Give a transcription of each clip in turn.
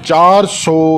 400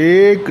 1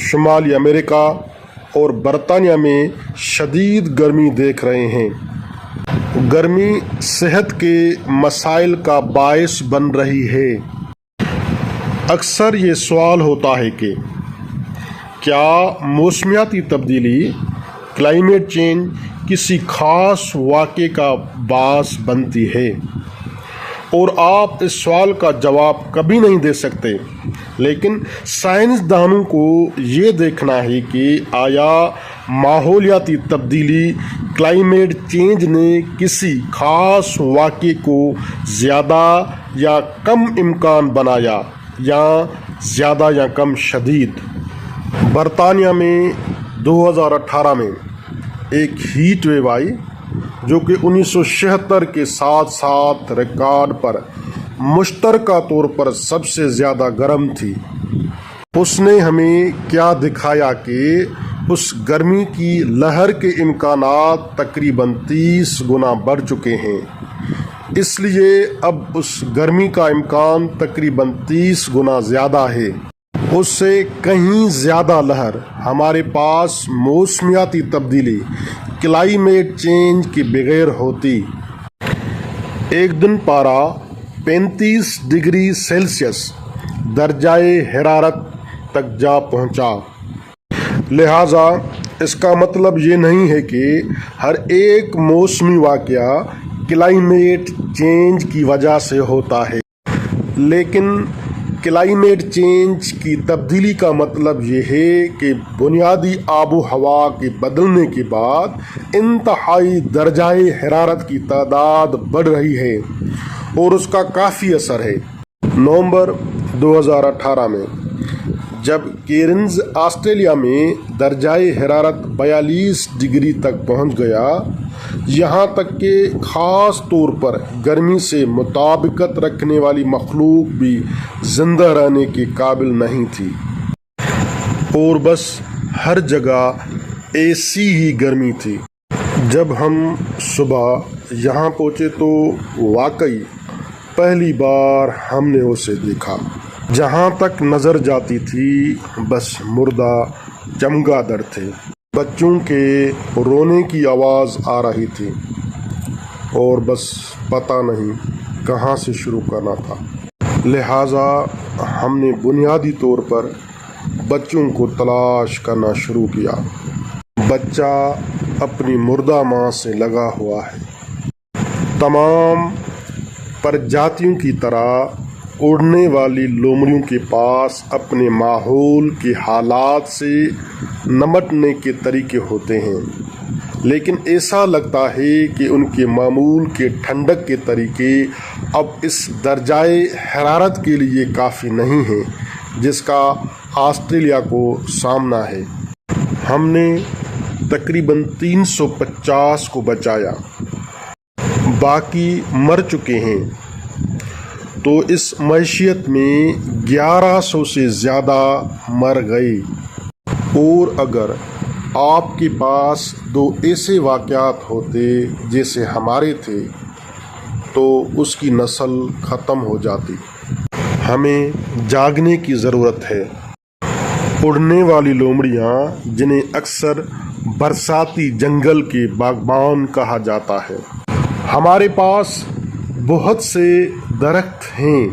شمالی امریکہ اور برطانیہ میں شدید گرمی دیکھ رہے ہیں۔ گرمی صحت کے مسائل کا باعث بن رہی ہے۔ اکثر یہ سوال ہوتا ہے کہ کیا موسمیاتی تبدیلی کلائمیٹ چینج کسی خاص واقعے کا باعث بنتی ہے؟ اور آپ اس سوال کا جواب کبھی نہیں دے سکتے، لیکن سائنسدانوں کو یہ دیکھنا ہے کہ آیا ماحولیاتی تبدیلی کلائمیٹ چینج نے کسی خاص واقعے کو زیادہ یا کم امکان بنایا یا زیادہ یا کم شدید۔ برطانیہ میں 2018 میں ایک ہیٹ ویو آئی جو کہ 1976 کے ساتھ ساتھ ریکارڈ پر مشترکہ طور پر سب سے زیادہ گرم تھی۔ اس نے ہمیں کیا دکھایا کہ اس گرمی کی لہر کے امکانات تقریباً 30 گنا بڑھ چکے ہیں۔ اس لیے اب اس گرمی کا امکان تقریباً 30 گنا زیادہ ہے۔ اس سے کہیں زیادہ لہر ہمارے پاس موسمیاتی تبدیلی کلائمیٹ چینج کے بغیر ہوتی۔ ایک دن پارا 35 ڈگری سیلسیس درجۂ حرارت تک جا پہنچا۔ لہٰذا اس کا مطلب یہ نہیں ہے کہ ہر ایک موسمی واقعہ کلائمیٹ چینج کی وجہ سے ہوتا ہے، لیکن کلائمیٹ چینج کی تبدیلی کا مطلب یہ ہے کہ بنیادی آب و ہوا کے بدلنے کے بعد انتہائی درجۂ حرارت کی تعداد بڑھ رہی ہے اور اس کا کافی اثر ہے۔ نومبر 2018 میں جب کیرنز آسٹریلیا میں درجۂ حرارت 42 ڈگری تک پہنچ گیا، یہاں تک کہ خاص طور پر گرمی سے مطابقت رکھنے والی مخلوق بھی زندہ رہنے کے قابل نہیں تھی، اور بس ہر جگہ ایسی ہی گرمی تھی۔ جب ہم صبح یہاں پہنچے تو واقعی پہلی بار ہم نے اسے دیکھا۔ جہاں تک نظر جاتی تھی بس مردہ چمگادڑ تھے۔ بچوں کے رونے کی آواز آ رہی تھی اور بس پتہ نہیں کہاں سے شروع کرنا تھا۔ لہٰذا ہم نے بنیادی طور پر بچوں کو تلاش کرنا شروع کیا۔ بچہ اپنی مردہ ماں سے لگا ہوا ہے۔ تمام پرجاتیوں کی طرح اڑنے والی لومڑیوں کے پاس اپنے ماحول کے حالات سے نمٹنے کے طریقے ہوتے ہیں، لیکن ایسا لگتا ہے کہ ان کے معمول کے ٹھنڈک کے طریقے اب اس درجۂ حرارت کے لیے کافی نہیں ہیں جس کا آسٹریلیا کو سامنا ہے۔ ہم نے تقریباً 350 کو بچایا، باقی مر چکے ہیں۔ تو اس معیشت میں 1100 سے زیادہ مر گئے۔ اور اگر آپ کے پاس 2 ایسے واقعات ہوتے جیسے ہمارے تھے تو اس کی نسل ختم ہو جاتی۔ ہمیں جاگنے کی ضرورت ہے۔ اڑنے والی لومڑیاں، جنہیں اکثر برساتی جنگل کے باغبان کہا جاتا ہے، ہمارے پاس بہت سے درخت ہیں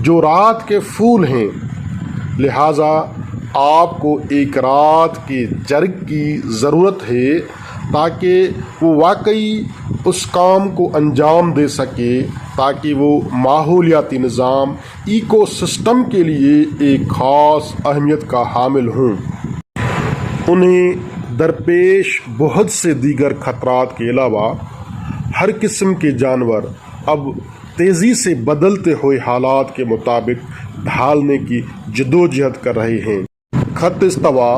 جو رات کے پھول ہیں، لہٰذا آپ کو ایک رات کے جرگ کی ضرورت ہے تاکہ وہ واقعی اس کام کو انجام دے سکے، تاکہ وہ ماحولیاتی نظام ایکو سسٹم کے لیے ایک خاص اہمیت کا حامل ہوں۔ انہیں درپیش بہت سے دیگر خطرات کے علاوہ ہر قسم کے جانور اب تیزی سے بدلتے ہوئے حالات کے مطابق ڈھالنے کی جدوجہد کر رہے ہیں۔ خط استوا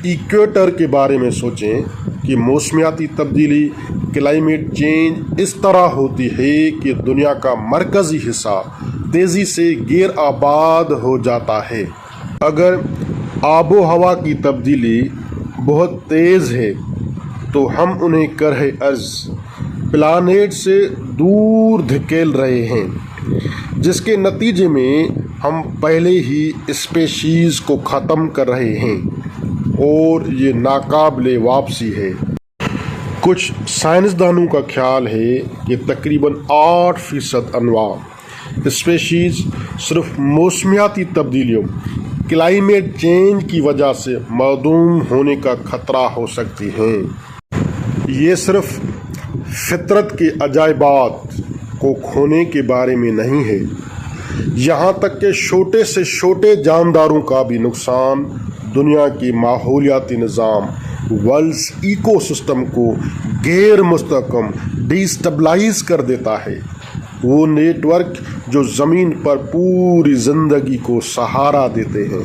ایکویٹر کے بارے میں سوچیں کہ موسمیاتی تبدیلی کلائمیٹ چینج اس طرح ہوتی ہے کہ دنیا کا مرکزی حصہ تیزی سے غیر آباد ہو جاتا ہے۔ اگر آب و ہوا کی تبدیلی بہت تیز ہے تو ہم انہیں کرۂ ارض پلانیٹ سے دور دھکیل رہے ہیں، جس کے نتیجے میں ہم پہلے ہی اسپیشیز کو ختم کر رہے ہیں اور یہ ناقابل واپسی ہے۔ کچھ سائنسدانوں کا خیال ہے کہ تقریباً 8% انواع اسپیشیز صرف موسمیاتی تبدیلیوں کلائمیٹ چینج کی وجہ سے معدوم ہونے کا خطرہ ہو سکتی ہیں۔ یہ صرف فطرت کے عجائبات کو کھونے کے بارے میں نہیں ہے، یہاں تک کہ چھوٹے سے چھوٹے جانداروں کا بھی نقصان دنیا کے ماحولیاتی نظام ورلڈ ایکو سسٹم کو غیر مستحکم ڈیسٹیبلائز کر دیتا ہے۔ وہ نیٹ ورک جو زمین پر پوری زندگی کو سہارا دیتے ہیں۔